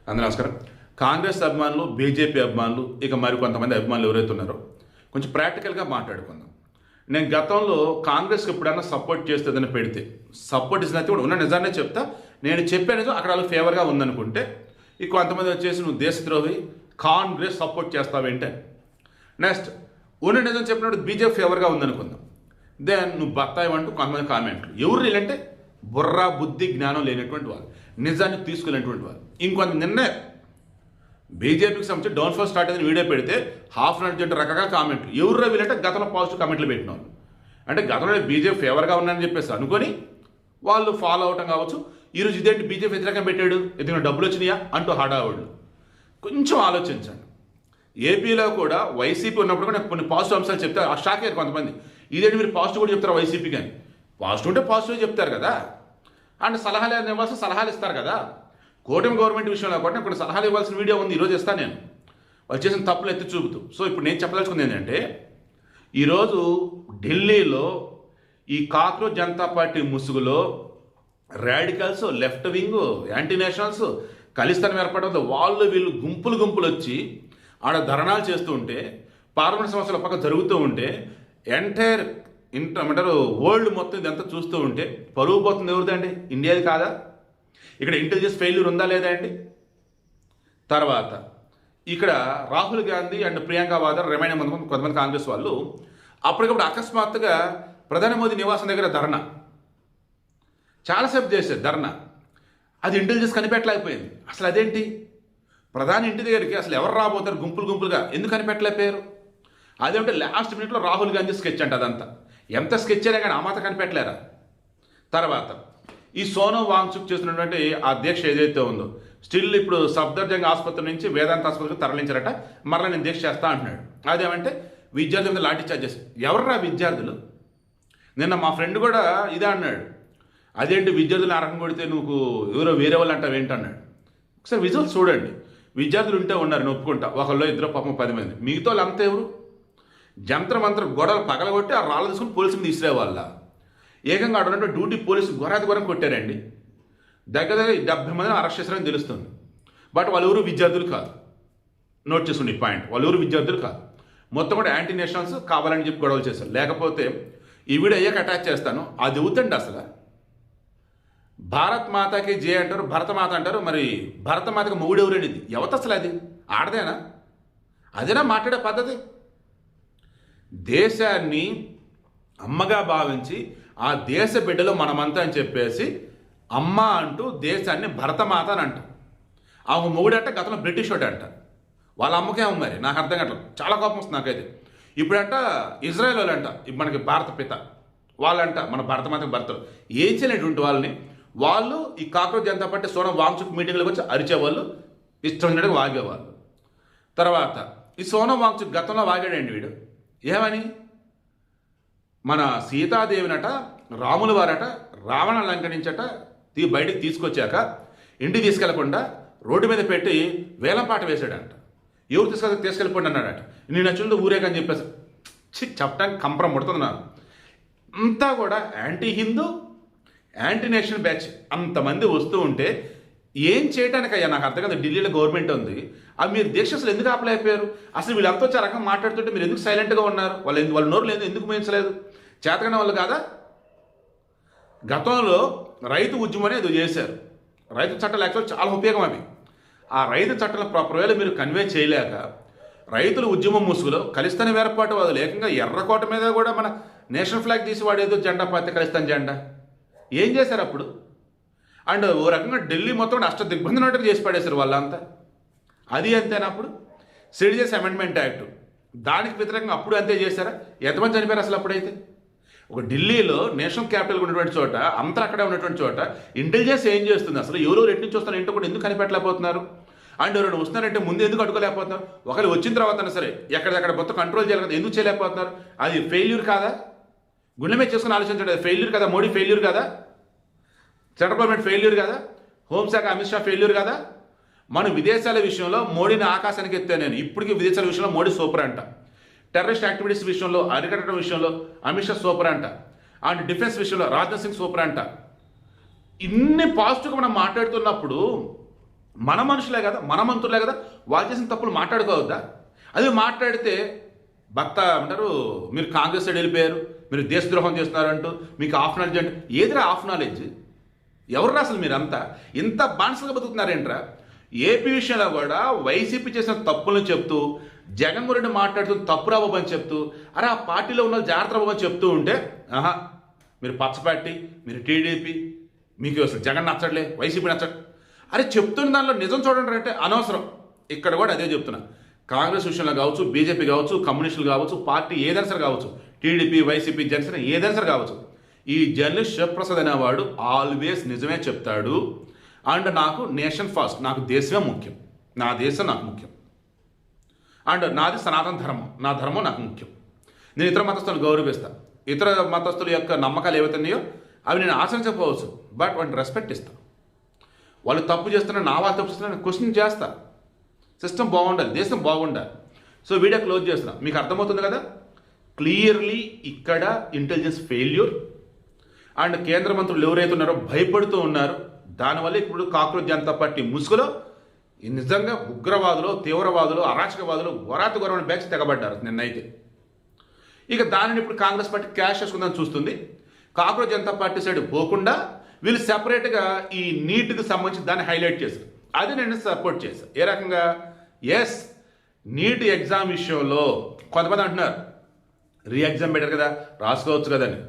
అందరూ నమస్కారం. కాంగ్రెస్ అభిమానులు, బీజేపీ అభిమానులు, ఇక మరి కొంతమంది అభిమానులు ఎవరైతే ఉన్నారో కొంచెం ప్రాక్టికల్గా మాట్లాడుకుందాం. నేను గతంలో కాంగ్రెస్కి ఎప్పుడైనా సపోర్ట్ చేస్తుందని పెడితే సపోర్ట్ ఇచ్చినట్టు కూడా ఉన్న నిజాన్ని చెప్తా. నేను చెప్పాను అక్కడ వాళ్ళు ఫేవర్గా ఉందనుకుంటే ఇక కొంతమంది వచ్చేసి నువ్వు దేశద్రోహి, కాంగ్రెస్ సపోర్ట్ చేస్తావేంటే. నెక్స్ట్ ఉన్న నిజం చెప్పినప్పుడు బీజేపీ ఫేవర్గా ఉందనుకుందాం, దెన్ నువ్వు బత్తాయి అంటూ కొంతమంది కామెంట్లు. ఎవరు వీళ్ళంటే బుర్రా బుద్ధి జ్ఞానం లేనటువంటి వాళ్ళు, నిజాన్ని తీసుకునేటువంటి వాళ్ళు. ఇంకొంత నిన్న బీజేపీకి సంబంధించి డౌన్ఫాల్ స్టార్ట్ అయిందని వీడియో పెడితే హాఫ్ అన్ అవర్ జంట రకరకాల కామెంట్లు. ఎవరు వీళ్ళంటే గతంలో పాజిటివ్ కామెంట్లు పెట్టిన వాళ్ళు, అంటే గతంలో బీజేపీ ఫేవర్గా ఉన్నారని చెప్పేసి అనుకొని వాళ్ళు ఫాలో అవటం కావచ్చు. ఈరోజు ఇదేంటి బీజేపీ వ్యతిరేకంగా పెట్టాడు, ఎందుకంటే డబ్బులు వచ్చినాయా అంటూ హడావుళ్ళు. కొంచెం ఆలోచించండి. ఏపీలో కూడా వైసీపీ ఉన్నప్పుడు కూడా కొన్ని పాజిటివ్ అంశాలు చెప్తారు. ఆ షాక్ అయ్యారు కొంతమంది, ఇదేంటి మీరు పాజిటివ్ కూడా చెప్తారు వైసీపీకి అని. పాజిటివ్ ఉంటే పాజిటివ్ చెప్తారు కదా, అండ్ సలహాలు ఇవ్వాల్సిన సలహాలు ఇస్తారు కదా. కూటమి గవర్నమెంట్ విషయంలో కూడా కొన్ని సలహాలు ఇవ్వాల్సిన వీడియో ఉంది, ఈరోజు ఇస్తాను నేను, వాళ్ళు చేసిన తప్పులు ఎత్తి చూపుతూ. సో ఇప్పుడు నేను చెప్పదలుచుకుంది ఏంటంటే, ఈరోజు ఢిల్లీలో ఈ కాక్రోచ్ జనతా పార్టీ ముసుగులో radicals, left wing, anti nationals ఖలిస్తానం ఏర్పడదు. వాళ్ళు వీళ్ళు గుంపులు వచ్చి ఆడ ధర్నాలు చేస్తూ ఉంటే, పార్లమెంట్ సమస్యల పక్క జరుగుతూ ఉంటే, ఎంటైర్ ఏమంటారు వరల్డ్ మొత్తం ఇదంతా చూస్తూ ఉంటే పరువు పోతుంది ఎవరిదండి? ఇండియాది కాదా? ఇక్కడ ఇంటెలిజెన్స్ ఫెయిల్యూర్ ఉందా లేదా అండి? తర్వాత ఇక్కడ రాహుల్ గాంధీ అండ్ ప్రియాంక వాద్రా రిమైండ్ కొంతమంది కాంగ్రెస్ వాళ్ళు అప్పటికప్పుడు అకస్మాత్తుగా ప్రధాని మోదీ నివాసం దగ్గర ధర్నా చాలాసేపు చేశారు. ధర్నా అది ఇంటెలిజెన్స్ కనిపెట్టలేకపోయింది. అసలు అదేంటి, ప్రధాని ఇంటి దగ్గరికి అసలు ఎవరు రాబోతారు గుంపులుగా ఎందుకు కనిపెట్టలేకపోయారు? అదేంటే లాస్ట్ మినిట్లో రాహుల్ గాంధీ స్కెచ్ అంట. అదంతా ఎంత స్కెచ్ అయినా కానీ ఆ మాత్రం కనిపెట్టలేరా? తర్వాత ఈ సోనం వాంగ్చుక్ చేస్తున్నటువంటి ఆ దీక్ష ఏదైతే ఉందో స్టిల్ ఇప్పుడు సఫ్దర్జంగ్ ఆసుపత్రి నుంచి వేదాంత ఆసుపత్రికి తరలించారట. మరలా నేను దీక్ష చేస్తా అంటున్నాడు. అదేమంటే విద్యార్థుల మీద లాఠీ చార్జ్ చేసి ఎవర్రా విద్యార్థులు? నిన్న మా ఫ్రెండ్ కూడా ఇదే అన్నాడు, అదేంటి విద్యార్థులు అరకం కొడితే నువ్వు ఎవరో వేరే వాళ్ళు అంటావు ఏంటన్నాడు. ఒకసారి విజువల్స్ చూడండి. విద్యార్థులు ఉంటే ఉన్నారు, నేను ఒప్పుకుంటా, ఒకళ్ళు ఇద్దరు పాపం 10 మంది. మిగతా వాళ్ళు అంతా ఎవరు? జంత్ర మంత్ర గొడవలు పగలగొట్టి ఆ రాళ్ళు తీసుకుని పోలీసులు తీసుకురే వాళ్ళ. ఏకంగా అక్కడ ఉన్నటువంటి డ్యూటీ పోలీసు ఘోరం కొట్టారండి. దగ్గర 70 మందిని అరెస్ట్ చేశారని తెలుస్తుంది. బట్ వాళ్ళు ఎవరు విద్యార్థులు కాదు. నోట్ చేసుకోండి ఈ పాయింట్, వాళ్ళు ఎవరు విద్యార్థులు కాదు. మొత్తం కూడా యాంటీ నేషనల్స్ కావాలని చెప్పి గొడవలు చేశారు. లేకపోతే ఈ వీడియో అయ్యాక అటాచ్ చేస్తాను. అది అవుతండి అసలు. భారత్ మాతకి జే అంటారు, భరతమాత అంటారు. మరి భరతమాతకి మొగుడు ఎవరనేది ఎవత అసలు? అది ఆడదేనా? అదేనా మాట్లాడే పద్ధతి? దేశాన్ని అమ్మగా భావించి ఆ దేశ బిడ్డలో మనమంతా అని చెప్పేసి అమ్మ అంటూ దేశాన్ని భరతమాత అని అంట. ఆ మొగుడంట గతంలో బ్రిటిష్ వాడు అంట. వాళ్ళ అమ్మకేమో మరి నాకు అర్థం కావట్లేదు. చాలా కోపం వస్తుంది నాకైతే. ఇప్పుడంట ఇజ్రాయెల్ వాళ్ళంట మనకి భారత పిత వాళ్ళంట, మన భరతమాత భర్తలు. ఏం చేయలేటువంటి వాళ్ళని వాళ్ళు ఈ కాక్రోచ్ జనతా పార్టీ సోనం వాంగ్చుక్ మీటింగ్లకు వచ్చి అరిచేవాళ్ళు, ఇష్టం వచ్చినట్టుగా వాగేవాళ్ళు. తర్వాత ఈ సోనం వాంగ్చుక్ గతంలో వాగాడండి వీడు. ఏమని? మన సీతాదేవినట రాముల వారట రావణ లంకనించట బయటికి తీసుకొచ్చాక ఇంటికి తీసుకెళ్లకుండా రోడ్డు మీద పెట్టి వేలంపాట వేసాడంట. ఎవరు తీసుకెళ్ళిపోండి అన్నాడట. నేను నచ్చింది ఊరేగని చెప్పేసి చెప్పడానికి కంపరం ముడుతుంది నాకు. అంతా కూడా anti Hindu, anti national batch అంతమంది వస్తూ ఉంటే ఏం చేయడానికి అయ్యా నాకు అర్థం కదా. ఢిల్లీలో గవర్నమెంట్ ఉంది, అవి మీరు దీక్ష అసలు ఎందుకు ఆపలేకపోయారు? అసలు వీళ్ళంతా వచ్చి ఆ రకంగా మాట్లాడుతుంటే మీరు ఎందుకు సైలెంట్గా ఉన్నారు? వాళ్ళ నోరు లేదు ఎందుకు మేయించలేదు? చేతకనే వాళ్ళు కాదా? గతంలో రైతు ఉద్యమం అనేది చేశారు. రైతు చట్టాలు యాక్చువల్ చాలా ఉపయోగం అవి. ఆ రైతు చట్టాల ప్రాపర్ వేలో మీరు కన్వే చేయలేక రైతుల ఉద్యమం ముసుగులో ఖలిస్తాన్ ఏర్పాటు వాళ్ళు ఏకంగా ఎర్రకోట మీద కూడా మన నేషనల్ ఫ్లాగ్ తీసి వాడేదో జెండా పార్టీ ఖలిస్తాన్ జెండా ఏం చేశారు అప్పుడు? అండ్ ఓ రకంగా ఢిల్లీ మొత్తం అష్ట దిగ్బంధనట్టుగా చేసి పడేశారు వాళ్ళంతా. అది అంతేనా? అప్పుడు సిటిజన్స్ అమెండ్మెంట్ యాక్ట్ దానికి వ్యతిరేకంగా అప్పుడు అంతే చేశారా? ఎంతమంది చనిపోయారు అసలు అప్పుడైతే? ఒక ఢిల్లీలో నేషనల్ క్యాపిటల్ ఉన్నటువంటి చోట, అంతా అక్కడే ఉన్నటువంటి చోట ఇంటెలిజెన్స్ ఏం చేస్తుంది అసలు? ఎవరెవరు ఎటు నుంచి వస్తున్నారు ఏంటో కూడా ఎందుకు కనిపెట్టలేకపోతున్నారు? అండ్ ఎవరైనా వస్తున్నారంటే ముందు ఎందుకు అడ్డుకోలేకపోతున్నారు? ఒకళ్ళు వచ్చిన తర్వాత సరే ఎక్కడికక్కడ మొత్తం కంట్రోల్ చేయాలి కదా, ఎందుకు చేయలేకపోతున్నారు? అది ఫెయిల్యూర్ కాదా? గుండె మీద చేసుకుని ఆలోచించండి. అది ఫెయిల్యూర్ కదా? మోడీ ఫెయిల్యూర్ కదా? సెంట్రల్ గవర్నమెంట్ ఫెయిల్యూర్ కదా? హోంశాఖ అమిత్ షా ఫెయిల్యూర్ కదా? మన విదేశాల విషయంలో మోడీని ఆకాశానికి ఎత్తా నేను. ఇప్పటికీ విదేశాల విషయంలో మోడీ సూపర్ అంట. టెర్రరిస్ట్ యాక్టివిటీస్ విషయంలో, అరికట్టడం విషయంలో అమిత్ షా సూపర్ అంట. అండ్ డిఫెన్స్ విషయంలో రాజ్నాథ్ సింగ్ సూపర్ అంట. ఇన్ని పాజిటివ్గా మనం మాట్లాడుతున్నప్పుడు మన మనుషులే కదా, మన మంత్రులే కదా, వాళ్ళు చేసిన తప్పులు మాట్లాడుకోవద్దా? అది మాట్లాడితే భక్త అంటారు, మీరు కాంగ్రెస్ సైడ్ వెళ్ళిపోయారు, మీరు దేశద్రోహం చేస్తున్నారంటూ మీకు హాఫ్ నాలెడ్జ్ అంటే ఏదిరా హాఫ్ నాలెడ్జ్? ఎవరు అసలు మీరంతా ఇంత బానిసలుగా బతుకుతున్నారేంట్రా? ఏపీ విషయంలో కూడా వైసీపీ చేసిన తప్పులను చెప్తూ, జగన్మోహన్ రెడ్డి మాట్లాడుతూ తప్పు రాబోబు అని చెప్తూ, అరే ఆ పార్టీలో ఉన్న జాగ్రత్త రాబోబు అని చెప్తూ ఉంటే, ఆహా మీరు పచ్చ పార్టీ, మీరు టీడీపీ, మీకు అసలు జగన్ నచ్చట్లే, వైసీపీ నచ్చట్లే, అరే చెప్తున్న దానిలో నిజం చూడండి అంటే అనవసరం. ఇక్కడ కూడా అదే చెప్తున్నా. కాంగ్రెస్ విషయంలో కావచ్చు, బీజేపీ కావచ్చు, కమ్యూనిస్టులు కావచ్చు, పార్టీ ఏదైనా సరే కావచ్చు, టీడీపీ, వైసీపీ, జనసేన ఏదైనా సరే కావచ్చు, ఈ జర్నలిస్ట్ శివప్రసాద్ అనేవాడు ఆల్వేస్ నిజమే చెప్తాడు. అండ్ నాకు నేషన్ ఫస్ట్, నాకు దేశమే ముఖ్యం, నా దేశం నాకు ముఖ్యం, అండ్ నాది సనాతన ధర్మం, నా ధర్మం నాకు ముఖ్యం. నేను ఇతర మతస్థులను గౌరవిస్తాను, ఇతర మతస్థుల యొక్క నమ్మకాలు ఏవైతున్నాయో అవి నేను ఆచరించకపోవచ్చు, బట్ వాటిని రెస్పెక్ట్ ఇస్తాను. వాళ్ళు తప్పు చేస్తున్నా, నా వాళ్ళు తప్పు చేస్తున్నా నేను క్వశ్చన్ చేస్తా. సిస్టమ్ బాగుండాలి, దేశం బాగుండాలి. సో వీడియో క్లోజ్ చేస్తున్నా. మీకు అర్థమవుతుంది కదా, క్లియర్లీ ఇక్కడ ఇంటెలిజెన్స్ ఫెయిల్యూర్. అండ్ కేంద్ర మంత్రులు ఎవరైతే ఉన్నారో భయపడుతూ ఉన్నారు. దానివల్ల ఇప్పుడు కాక్రోచ్ జనతా పార్టీ ముసుగులో నిజంగా ఉగ్రవాదులు, తీవ్రవాదులు, అరాచకవాదులు వరాత గొరవని బ్యాచ్ తెగబడ్డారు నిన్నైతే. ఇక దానిని ఇప్పుడు కాంగ్రెస్ పార్టీ క్యాష్ చేసుకుందని చూస్తుంది. కాక్రోచ్ జనతా పార్టీ సైడ్ పోకుండా వీళ్ళు సెపరేట్గా ఈ నీట్కి సంబంధించి దాన్ని హైలైట్ చేశారు. అది నేను సపోర్ట్ చేశాను. ఏ రకంగా? ఎస్, నీట్ ఎగ్జామ్ విషయంలో కొంతమంది అంటున్నారు రీ ఎగ్జామ్ బెటర్ కదా, రాసుకోవచ్చు కదని.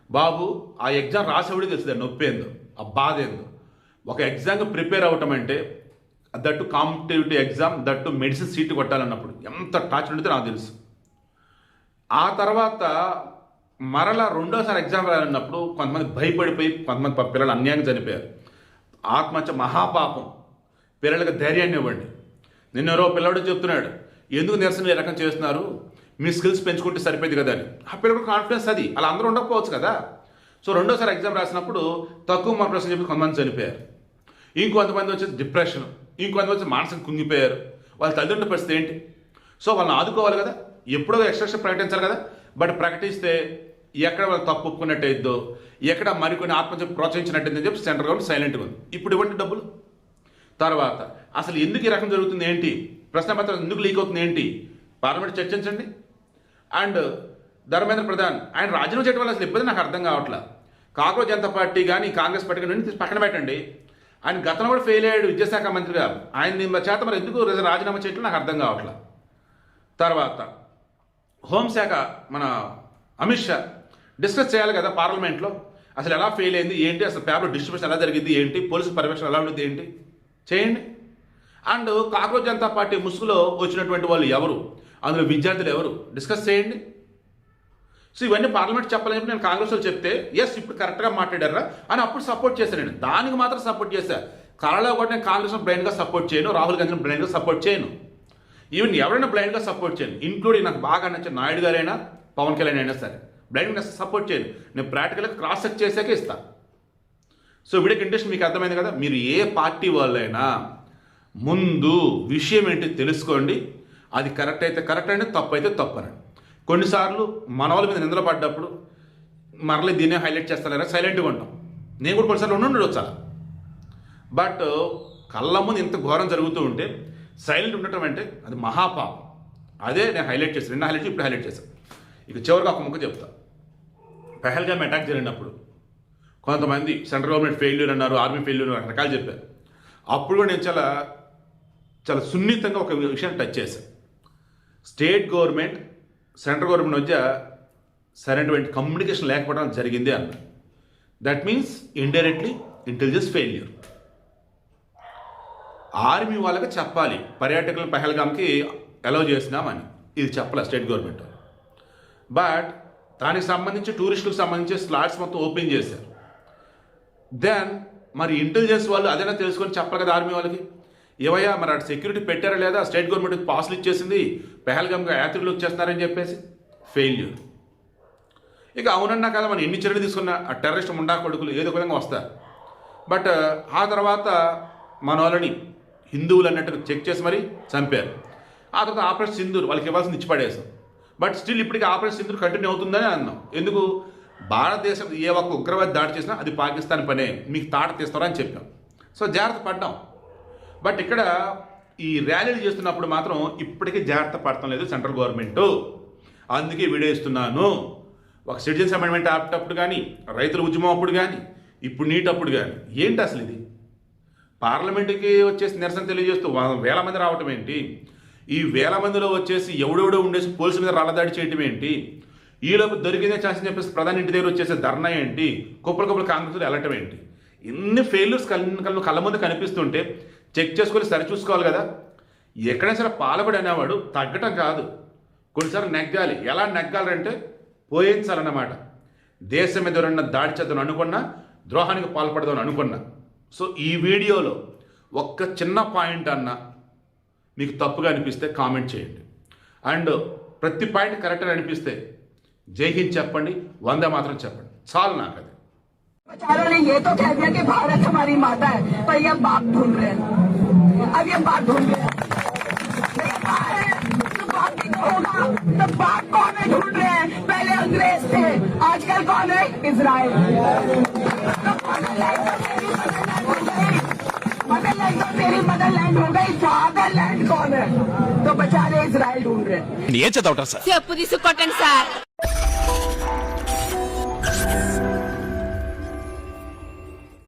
బాబు ఆ ఎగ్జామ్ రాసేవాడికి తెలుస్తుంది నొప్పి ఏందో, ఆ బాధ ఏందో. ఒక ఎగ్జామ్కి ప్రిపేర్ అవ్వటం అంటే that competitive exam, that medicine seat కొట్టాలన్నప్పుడు ఎంత టార్చర్ ఉంటుందో నాకు తెలుసు. ఆ తర్వాత మరలా రెండోసారి ఎగ్జామ్ రాయాలన్నప్పుడు కొంతమంది భయపడిపోయి కొంతమంది పిల్లలు అన్యాయంగా చనిపోయారు. ఆత్మహత్య మహాపాపం. పిల్లలకు ధైర్యాన్ని ఇవ్వండి. నిన్నెవరో పిల్లవాడు చెప్తున్నాడు, ఎందుకు నిరసన ఈ రకం చేస్తున్నారు, మీ స్కిల్స్ పెంచుకుంటే సరిపోయింది కదా అని. ఆ పిల్లలకు కాన్ఫిడెన్స్ అది, అలా అందరూ ఉండకపోవచ్చు కదా. సో రెండోసారి ఎగ్జామ్ రాసినప్పుడు తక్కువ మార్కులు ప్రశ్న చెప్పి కొంతమంది చనిపోయారు. ఇంకొంతమంది వచ్చి డిప్రెషన్, ఇంకొంతమంది వచ్చి మానసిక కుంగిపోయారు. వాళ్ళ తల్లిదండ్రుల పరిస్థితి ఏంటి? సో వాళ్ళని ఆదుకోవాలి కదా, ఎప్పుడో ఎక్స్ట్రా ప్రకటించాలి కదా. బట్ ప్రకటిస్తే ఎక్కడ వాళ్ళు తప్పు ఒప్పుకున్నట్టయిద్దో, ఎక్కడ మరికొన్ని ఆత్మహత్య ప్రోత్సహించినట్టయిద్దని చెప్పి సెంట్రల్ గవర్నమెంట్ సైలెంట్గా ఉంది. ఇప్పుడు ఇవ్వండి డబ్బులు. తర్వాత అసలు ఎందుకు ఈ రకం జరుగుతుంది ఏంటి, ప్రశ్నపత్రం ఎందుకు లీక్ అవుతుంది ఏంటి, పార్లమెంట్ చర్చించండి. అండ్ ధర్మేంద్ర ప్రధాన్ ఆయన రాజీనామా చేయడం వల్ల అసలు ఇబ్బంది నాకు అర్థం కావట్లా. కాంగ్రెస్ జనతా పార్టీ కానీ కాంగ్రెస్ పార్టీ కానీ పక్కన పెట్టండి, ఆయన గతంలో కూడా ఫెయిల్ అయ్యాడు విద్యాశాఖ మంత్రిగా. ఆయన చేత మరి ఎందుకు రాజీనామా చేయడం నాకు అర్థం కావట్లా. తర్వాత హోంశాఖ మన అమిత్ షా డిస్కస్ చేయాలి కదా పార్లమెంట్లో, అసలు ఎలా ఫెయిల్ అయింది ఏంటి, అసలు పేపర్ డిస్ట్రిబ్యూషన్ ఎలా జరిగింది ఏంటి, పోలీసు పర్యవేక్షణ ఎలా ఉంటుంది ఏంటి చేయండి. అండ్ కాంగ్రెస్ జనతా పార్టీ ముసుగులో వచ్చినటువంటి వాళ్ళు ఎవరు, అందులో విద్యార్థులు ఎవరు డిస్కస్ చేయండి. సో ఇవన్నీ పార్లమెంట్ చెప్పాలని చెప్పి నేను కాంగ్రెస్ వాళ్ళు చెప్తే ఎస్ ఇప్పుడు కరెక్ట్గా మాట్లాడారా అని అప్పుడు సపోర్ట్ చేశాను. నేను దానికి మాత్రం సపోర్ట్ చేశాను. కళలో కూడా నేను కాంగ్రెస్ను బ్లైండ్గా సపోర్ట్ చేయను, రాహుల్ గాంధీని బ్లైండ్గా సపోర్ట్ చేయను, ఈవెన్ ఎవరైనా బ్లైండ్గా సపోర్ట్ చేయను, ఇంక్లూడింగ్ నాకు బాగా నచ్చిన నాయుడు గారైనా పవన్ కళ్యాణ్ అయినా సరే బ్లైండ్గా సపోర్ట్ చేయను. నేను ప్రాక్టికల్గా క్రాస్ చెక్ చేసాకే ఇస్తాను. సో వీడియోకి ఇంట్రెస్ట్ మీకు అర్థమైంది కదా. మీరు ఏ పార్టీ వాళ్ళైనా ముందు విషయం ఏంటి తెలుసుకోండి, అది కరెక్ట్ అయితే కరెక్ట్ అండి, తప్పు అయితే తప్పు అనండి. కొన్నిసార్లు మన వాళ్ళ మీద నిందలు పడ్డప్పుడు మరలే దీన్నే హైలైట్ చేస్తారా సైలెంట్గా ఉంటాం. నేను కూడా కొన్నిసార్లు ఉండొచ్చు అలా. బట్ కళ్ళ ముందు ఇంత ఘోరం జరుగుతూ ఉంటే సైలెంట్ ఉండటం అంటే అది మహాపాపం. అదే నేను హైలైట్ చేశాను, నిన్న హైలైట్ ఇప్పుడు హైలైట్ చేశాను. ఇక చివరికి ఒక ముక్క చెప్తా. పెహల్గామ్ అటాక్ జరిగినప్పుడు కొంతమంది సెంట్రల్ గవర్నమెంట్ ఫెయిల్యూర్ అన్నారు, ఆర్మీ ఫెయిల్యూర్ రకరకాలు చెప్పారు. అప్పుడు కూడా నేను చాలా చాలా సున్నితంగా ఒక విషయాన్ని టచ్ చేశాను. స్టేట్ గవర్నమెంట్ సెంట్రల్ గవర్నమెంట్ మధ్య సరైనటువంటి కమ్యూనికేషన్ లేకపోవడం జరిగింది అన్న. That means indirectly intelligence failure. Army వాళ్ళకి చెప్పాలి పర్యాటకులను పెహల్గామ్కి అలౌ చేసినామని, ఇది చెప్పాలి స్టేట్ గవర్నమెంట్. బట్ దానికి సంబంధించి టూరిస్టులకు సంబంధించి స్లాట్స్ మొత్తం ఓపెన్ చేశారు. దెన్ మరి ఇంటెలిజెన్స్ వాళ్ళు అదైనా తెలుసుకొని చెప్పాలి కదా ఆర్మీ వాళ్ళకి, ఏవయ్యా మరి అటు సెక్యూరిటీ పెట్టారా లేదా, స్టేట్ గవర్నమెంట్ పాసులు ఇచ్చేసింది పెహల్గామ్గా యాత్రికులు వచ్చేస్తున్నారని చెప్పేసి ఫెయిల్యూర్. ఇక అవునన్నా కదా మనం ఎన్ని చర్యలు తీసుకున్నా ఆ టెర్రరిస్ట్ ముండా కొడుకులు ఏదో విధంగా వస్తారు. బట్ ఆ తర్వాత మన వాళ్ళని హిందువులు అన్నట్టుగా చెక్ చేసి మరీ చంపారు. ఆ తర్వాత ఆపరేషన్ సింధూర్ వాళ్ళకి ఇవ్వాల్సింది ఇచ్చి పడేసాం. బట్ స్టిల్ ఇప్పటికీ ఆపరేషన్ సింధూర్ కంటిన్యూ అవుతుందని అన్నాం. ఎందుకు? భారతదేశం ఏ ఒక్క ఉగ్రవాది దాడి చేసినా అది పాకిస్తాన్ పనే, మీకు తాట తీస్తారా అని చెప్పాం. సో జాగ్రత్త పడ్డాం. బట్ ఇక్కడ ఈ ర్యాలీలు చేస్తున్నప్పుడు మాత్రం ఇప్పటికీ జాగ్రత్త పడటం లేదు సెంట్రల్ గవర్నమెంట్. అందుకే వీడియో ఇస్తున్నాను. ఒక సిటిజన్స్ అమెండ్మెంట్ ఆపేటప్పుడు కానీ, రైతుల ఉద్యమం అప్పుడు కానీ, ఇప్పుడు నీట్ అప్పుడు కానీ, ఏంటి అసలు ఇది? పార్లమెంటుకి వచ్చేసి నిరసన తెలియజేస్తూ వేల మంది రావటం ఏంటి? ఈ వేల మందిలో వచ్చేసి ఎవడెవడో ఉండేసి పోలీసుల మీద రాళ్ళదాడి చేయటం ఏంటి? ఈలోపు దొరికిందే ఛాన్స్ అని చెప్పేసి ప్రధాని ఇంటి దగ్గర వచ్చేసి ధర్నా ఏంటి? కుప్పలు కాంగ్రెస్లో వెళ్ళటం ఏంటి? ఇన్ని ఫెయిల్యూర్స్ కళ్ళ ముందు కనిపిస్తుంటే చెక్ చేసుకొని సరిచూసుకోవాలి కదా. ఎక్కడైనా సరే పాలబడి అనేవాడు తగ్గటం కాదు, కొన్నిసార్లు నెగ్గాలి. ఎలా నెగ్గాలంటే పోయించాలన్నమాట. దేశం మీద ఎవరన్నా దాడి చేద్దాం అనుకున్నా, ద్రోహానికి పాల్పడదాం అనుకున్నా. సో ఈ వీడియోలో ఒక్క చిన్న పాయింట్ అన్నా మీకు తప్పుగా అనిపిస్తే కామెంట్ చేయండి. అండ్ ప్రతి పాయింట్ కరెక్ట్ అని అనిపిస్తే జై హింద్ చెప్పండి, వందే మాత్రం చెప్పండి. చాలు నాకు అది. बेचारों ने ये तो कह दिया कि भारत हमारी माता है, पर ये बाप ढूंढ रहे हैं. अब ये बाप ढूंढ रहे हैं. तो बाप भी तो होगा. तो बाप कौन है ढूंढ रहे हैं? पहले अंग्रेज थे, आजकल कौन है? इजराइल. तो मदरलैंड तो तेरी मदरलैंड हो गई, फादरलैंड कौन है? तो बेचारे इजराइल ढूंढ रहे हैं. ఏం చదవటం సార్? చెప్పు తీసుకొట్టండి సార్.